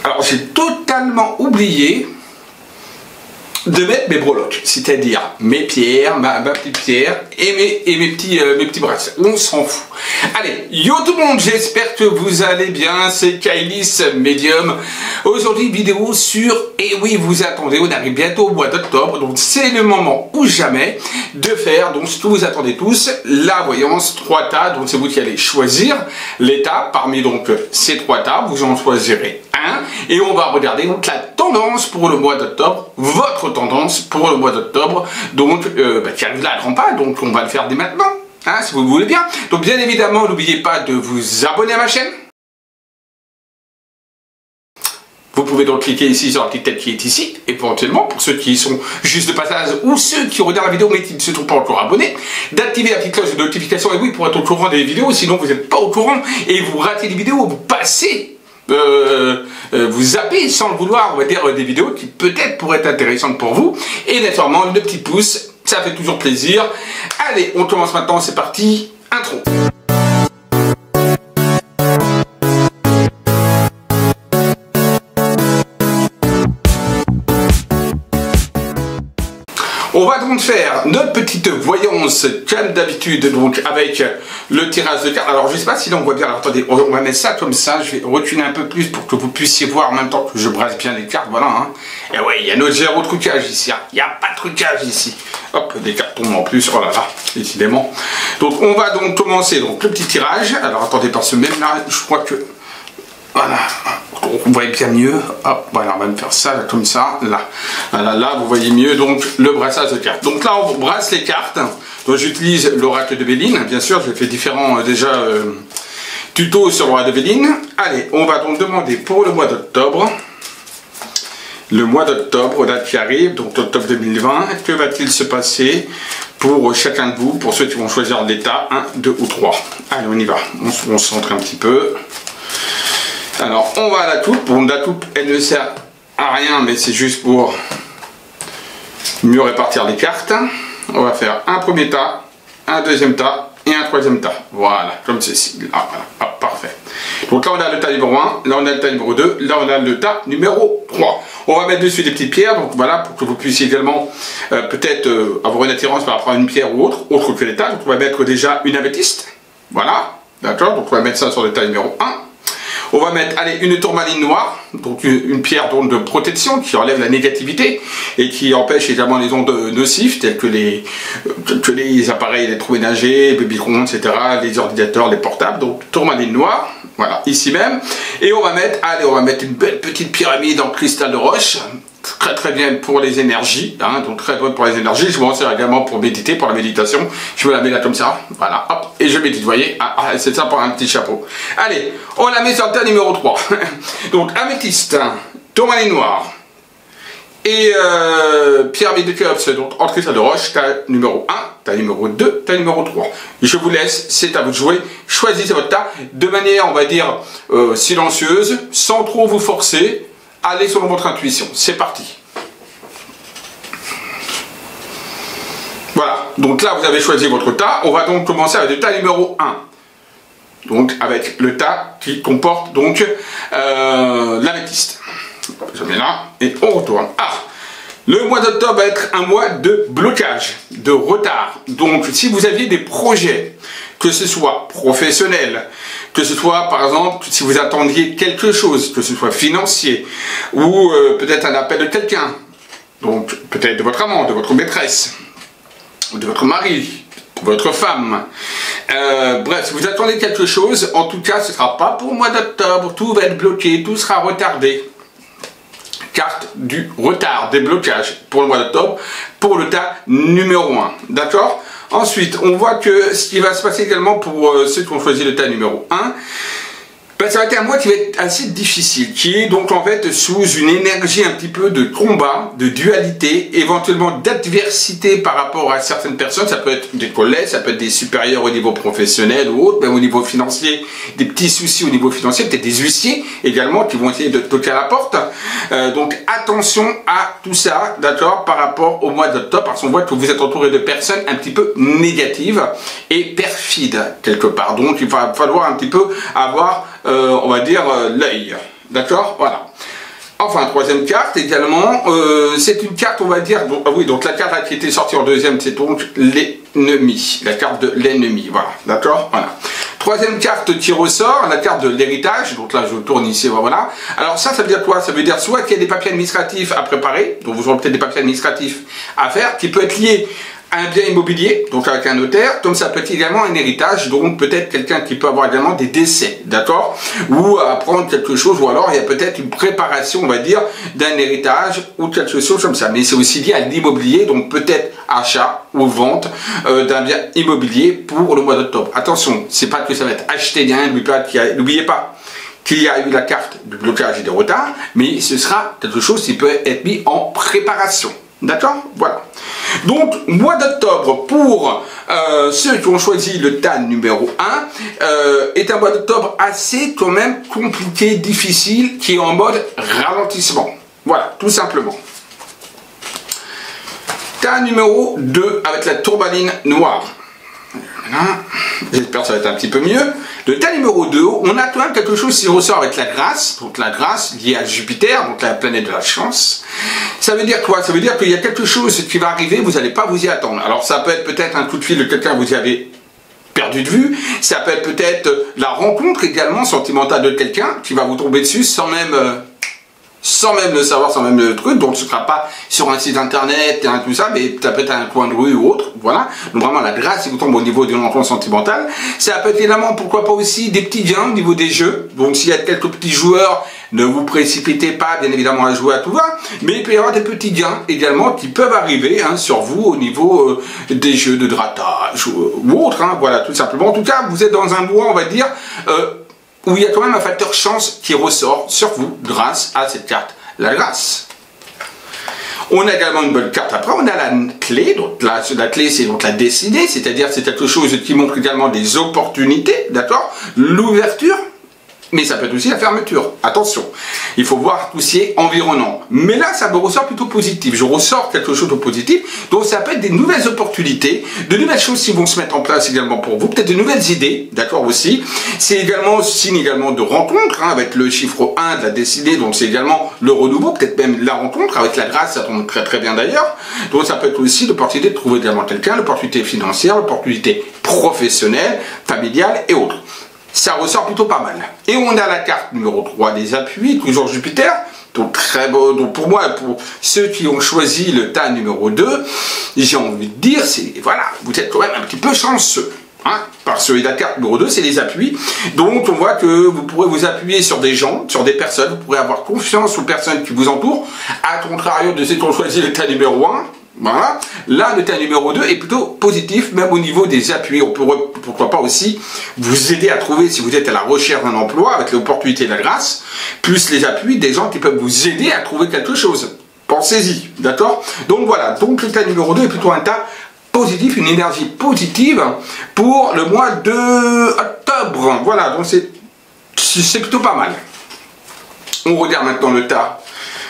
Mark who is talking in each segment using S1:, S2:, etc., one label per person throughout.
S1: Alors j'ai totalement oublié de mettre mes breloques, c'est-à-dire mes pierres, ma petite pierre et mes petits bracelets. On s'en fout. Allez, yo tout le monde, j'espère que vous allez bien, c'est Kailis Medium. Aujourd'hui, vidéo sur, et oui, vous attendez, on arrive bientôt au mois d'octobre, donc c'est le moment ou jamais de faire, donc ce que vous attendez tous, la voyance 3 tas, donc c'est vous qui allez choisir les tas, parmi donc ces 3 tas, vous en choisirez un, et on va regarder donc la tendance pour le mois d'octobre, votre tendance pour le mois d'octobre, donc qui arrive là à grands pas, donc on va le faire dès maintenant. Hein, si vous le voulez bien. Donc bien évidemment, n'oubliez pas de vous abonner à ma chaîne. Vous pouvez donc cliquer ici sur la petite tête qui est ici, éventuellement, pour ceux qui sont juste de passage ou ceux qui regardent la vidéo mais qui ne se sont pas encore abonnés, d'activer la petite cloche de notification, et oui, pour être au courant des vidéos, sinon vous n'êtes pas au courant et vous ratez les vidéos, vous passez, vous zappez sans le vouloir, on va dire, des vidéos qui peut-être pourraient être intéressantes pour vous, et naturellement, le petit pouce, ça fait toujours plaisir. Allez, on commence maintenant, c'est parti, intro. On va donc faire notre petite voyance comme d'habitude, donc avec le tirage de cartes. Alors je ne sais pas si là on voit bien, alors, attendez, on va mettre ça comme ça, je vais reculer un peu plus pour que vous puissiez voir en même temps que je brasse bien les cartes, voilà. Hein. Et ouais, il y a notre zéro trucage ici, hein. Il n'y a pas de trucage ici. Hop, des cartes tombent en plus, oh là là, décidément. Donc on va donc commencer donc, le petit tirage. Alors attendez, par ce même là, je crois que... Voilà, on voit bien mieux. Hop, voilà, on va me faire ça là, comme ça, là. Voilà, là, vous voyez mieux donc le brassage de cartes. Donc là, on brasse les cartes. Donc j'utilise l'oracle de Béline. Bien sûr, j'ai fait différents tutos sur l'oracle de Béline. Allez, on va donc demander pour le mois d'octobre. Le mois d'octobre, date qui arrive, donc octobre 2020. Que va-t-il se passer pour chacun de vous, pour ceux qui vont choisir l'état 1, 2 ou 3. Allez, on y va. On se centre un petit peu. Alors, on va à la toupe. Bon, la toupe, elle ne sert à rien, mais c'est juste pour mieux répartir les cartes. On va faire un premier tas, un deuxième tas et un troisième tas. Voilà, comme ceci. Là, voilà. Hop, parfait. Donc là, on a le tas numéro 1, là, on a le tas numéro 2, là, on a le tas numéro 3. On va mettre dessus des petites pierres, donc voilà, pour que vous puissiez également peut-être avoir une attirance par rapport à une pierre ou autre que les tas. Donc, on va mettre déjà une améthyste. Voilà, d'accord. Donc, on va mettre ça sur le tas numéro 1. On va mettre, allez, une tourmaline noire, donc une pierre d'onde de protection qui enlève la négativité et qui empêche également les ondes nocives telles que les appareils électroménagers, baby-ron, etc., les ordinateurs, les portables. Donc tourmaline noire, voilà, ici même. Et on va mettre, allez, on va mettre une belle petite pyramide en cristal de roche. Très très bien pour les énergies, hein, donc très bon pour les énergies. Je m'en sers également pour méditer, pour la méditation. Je me la mets là comme ça, voilà, hop, et je médite, vous voyez, c'est ça pour un petit chapeau. Allez, on la met sur le tas numéro 3. Donc améthyste, tourmaline noire et pyramide de Khéops, donc en cristal de roche, tas numéro 1, tas numéro 2, tas numéro 3. Je vous laisse, c'est à vous de jouer. Choisissez votre tas de manière, on va dire, silencieuse, sans trop vous forcer. Allez selon votre intuition, c'est parti. Voilà, donc là vous avez choisi votre tas. On va donc commencer avec le tas numéro 1. Donc avec le tas qui comporte donc l'améthyste. Je mets là et on retourne. Ah, le mois d'octobre va être un mois de blocage, de retard. Donc si vous aviez des projets, que ce soit professionnel, que ce soit par exemple si vous attendiez quelque chose, que ce soit financier ou peut-être un appel de quelqu'un, donc peut-être de votre amant, de votre maîtresse, ou de votre mari, de votre femme, bref, si vous attendez quelque chose, en tout cas ce ne sera pas pour le mois d'octobre, tout va être bloqué, tout sera retardé. Carte du retard, des blocages pour le mois d'octobre, pour le tas numéro 1, d'accord? Ensuite, on voit que ce qui va se passer également pour ceux qui ont choisi le tas numéro 1, ben, ça va être un mois qui va être assez difficile, qui est donc en fait sous une énergie un petit peu de combat, de dualité, éventuellement d'adversité par rapport à certaines personnes. Ça peut être des collègues, ça peut être des supérieurs au niveau professionnel ou autre, même au niveau financier, des petits soucis au niveau financier, peut-être des huissiers également qui vont essayer de toquer à la porte. Donc attention à tout ça, d'accord, par rapport au mois d'octobre, parce qu'on voit que vous êtes entouré de personnes un petit peu négatives et perfides quelque part. Donc il va falloir un petit peu avoir on va dire l'œil, d'accord, voilà. Enfin, troisième carte également, c'est une carte, on va dire, donc, ah oui, donc la carte là, qui était sortie en deuxième, c'est donc l'ennemi, la carte de l'ennemi, voilà, d'accord, voilà. Troisième carte qui ressort, la carte de l'héritage, donc là je tourne ici, voilà. Alors ça veut dire quoi? Ça veut dire soit qu'il y a des papiers administratifs à préparer, donc vous aurez peut-être des papiers administratifs à faire, qui peut être lié un bien immobilier, donc avec un notaire, comme ça peut être également un héritage, donc peut-être quelqu'un qui peut avoir également des décès, d'accord, ou apprendre quelque chose, ou alors il y a peut-être une préparation, on va dire, d'un héritage ou quelque chose comme ça. Mais c'est aussi lié à l'immobilier, donc peut-être achat ou vente d'un bien immobilier pour le mois d'octobre. Attention, c'est pas que ça va être acheté bien, n'oubliez pas qu'il y a eu la carte du blocage et des retards, mais ce sera quelque chose qui peut être mis en préparation. D'accord? Voilà. Donc, mois d'octobre, pour ceux qui ont choisi le TAN numéro 1, est un mois d'octobre assez quand même compliqué, difficile, qui est en mode ralentissement. Voilà, tout simplement. TAN numéro 2 avec la tourmaline noire. Voilà. J'espère que ça va être un petit peu mieux. Le tas numéro 2, on a quand même quelque chose qui ressort avec la grâce, donc la grâce liée à Jupiter, donc la planète de la chance. Ça veut dire quoi? Ça veut dire qu'il y a quelque chose qui va arriver, vous n'allez pas vous y attendre. Alors ça peut être peut-être un coup de fil de quelqu'un que vous y avez perdu de vue, ça peut être peut-être la rencontre également sentimentale de quelqu'un qui va vous tomber dessus sans même le savoir, sans même le truc, donc ce ne sera pas sur un site internet, hein, tout ça, mais ça peut être un coin de rue ou autre, voilà. Donc vraiment la grâce qui vous tombe au niveau d'une rencontre sentimentale. Ça peut être évidemment, pourquoi pas aussi, des petits gains au niveau des jeux. Donc s'il y a quelques petits joueurs, ne vous précipitez pas, bien évidemment, à jouer à tout va, mais il peut y avoir des petits gains également qui peuvent arriver hein, sur vous au niveau des jeux de grattage ou autre, hein, voilà, tout simplement. En tout cas, vous êtes dans un mois, on va dire, où il y a quand même un facteur chance qui ressort sur vous grâce à cette carte, la grâce. On a également une bonne carte après, on a la clé, donc la clé c'est donc la destinée, c'est-à-dire c'est quelque chose qui montre également des opportunités, d'accord, l'ouverture, mais ça peut être aussi la fermeture, attention, il faut voir tout ce qui est environnant. Mais là, ça me ressort plutôt positif, je ressors quelque chose de positif, donc ça peut être des nouvelles opportunités, de nouvelles choses qui vont se mettre en place également pour vous, peut-être de nouvelles idées, d'accord aussi. C'est également signe également de rencontre, hein, avec le chiffre 1 de la destinée, donc c'est également le renouveau, peut-être même la rencontre, avec la grâce, ça tombe très très bien d'ailleurs. Donc ça peut être aussi l'opportunité de trouver également quelqu'un, l'opportunité financière, l'opportunité professionnelle, familiale et autres. Ça ressort plutôt pas mal. Et on a la carte numéro 3 des appuis, toujours Jupiter. Donc très beau. Donc pour moi, pour ceux qui ont choisi le tas numéro 2, j'ai envie de dire, c'est voilà, vous êtes quand même un petit peu chanceux. Hein, parce que la carte numéro 2, c'est les appuis. Donc on voit que vous pourrez vous appuyer sur des gens, sur des personnes, vous pourrez avoir confiance aux personnes qui vous entourent, à contrario de ceux qui ont choisi le tas numéro 1. Voilà. Là, le tas numéro 2 est plutôt positif, même au niveau des appuis. On pourrait, pourquoi pas aussi, vous aider à trouver, si vous êtes à la recherche d'un emploi, avec l'opportunité de la grâce, plus les appuis, des gens qui peuvent vous aider à trouver quelque chose. Pensez-y, d'accord? Donc voilà, donc le tas numéro 2 est plutôt un tas positif, une énergie positive pour le mois de octobre. Voilà, donc c'est plutôt pas mal. On regarde maintenant le tas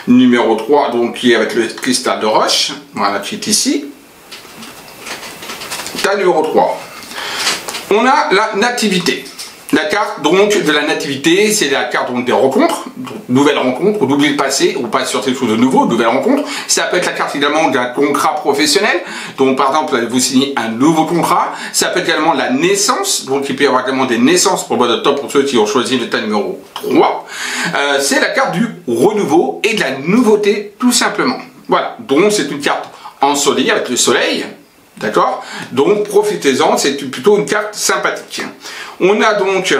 S1: numéro 3, donc qui est avec le cristal de roche, voilà, qui est ici. Tas numéro 3. On a la nativité. La carte donc de la nativité, c'est la carte donc des rencontres, nouvelles rencontres, ou d'oublier le passé, ou pas sur quelque chose de nouveau, nouvelles rencontres. Ça peut être la carte également d'un contrat professionnel, donc par exemple vous signez un nouveau contrat. Ça peut être également la naissance, donc il peut y avoir également des naissances pour le mois d'octobre pour ceux qui ont choisi le tas numéro 3. C'est la carte du renouveau et de la nouveauté tout simplement. Voilà, donc c'est une carte ensoleillée avec le soleil. D'accord? Donc profitez-en, c'est plutôt une carte sympathique. On a donc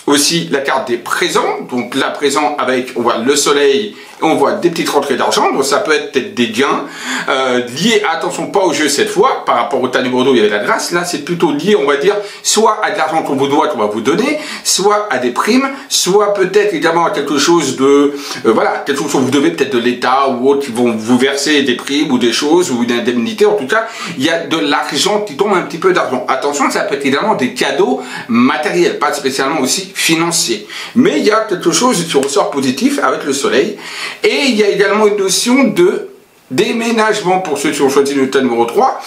S1: aussi la carte des présents, donc là présent avec, on voit le soleil et on voit des petites rentrées d'argent, donc ça peut être peut-être des gains liés, attention pas au jeu cette fois, par rapport au tas numéro 2 il y avait la grâce, là c'est plutôt lié on va dire soit à de l'argent qu'on vous doit, qu'on va vous donner, soit à des primes, soit peut-être également à quelque chose de, voilà, quelque chose que vous devez peut-être de l'État ou autre qui vont vous verser des primes ou des choses ou une indemnité, en tout cas il y a de l'argent qui tombe, un petit peu d'argent. Attention, ça peut être évidemment des cadeaux matériels, pas spécialement aussi financiers, mais il y a quelque chose qui ressort positif avec le soleil. Et il y a également une notion de déménagement pour ceux qui ont choisi le tas numéro 3,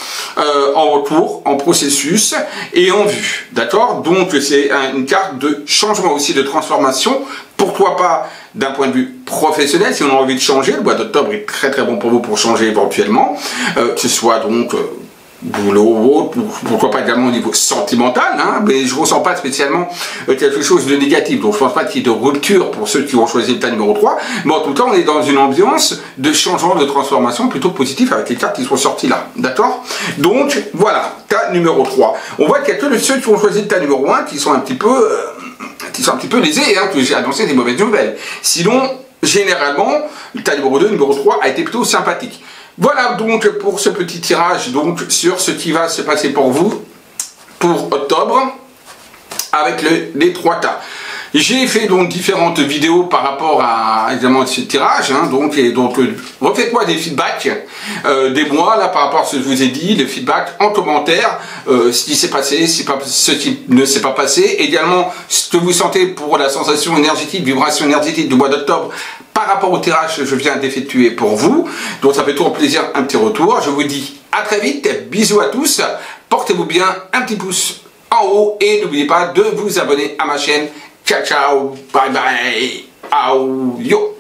S1: en cours, en processus et en vue. D'accord? Donc c'est une carte de changement aussi, de transformation. Pourquoi pas d'un point de vue professionnel, si on a envie de changer, le mois d'octobre est très très bon pour vous pour changer éventuellement, que ce soit donc boulot ou autre, pourquoi pas également au niveau sentimental, hein, mais je ne ressens pas spécialement quelque chose de négatif, donc je ne pense pas qu'il y ait de rupture pour ceux qui ont choisi le tas numéro 3, mais en tout cas on est dans une ambiance de changement, de transformation plutôt positive avec les cartes qui sont sorties là, d'accord? Donc voilà, tas numéro 3. On voit qu'il y a que ceux qui ont choisi le tas numéro 1 qui sont un petit peu lésés, hein, que j'ai annoncé des mauvaises nouvelles. Sinon, généralement, le tas numéro 2, numéro 3 a été plutôt sympathique. Voilà donc pour ce petit tirage donc sur ce qui va se passer pour vous pour octobre avec les 3 tas. J'ai fait donc différentes vidéos par rapport à évidemment ce tirage, hein, donc refaites-moi des feedbacks des mois là par rapport à ce que je vous ai dit, des feedbacks en commentaire, ce qui s'est passé, ce qui ne s'est pas passé, également ce que vous sentez pour la sensation énergétique, vibration énergétique du mois d'octobre par rapport au tirage que je viens d'effectuer pour vous. Donc ça fait toujours plaisir, un petit retour. Je vous dis à très vite, bisous à tous, portez-vous bien, un petit pouce en haut et n'oubliez pas de vous abonner à ma chaîne. Ciao ciao, bye bye, au yo.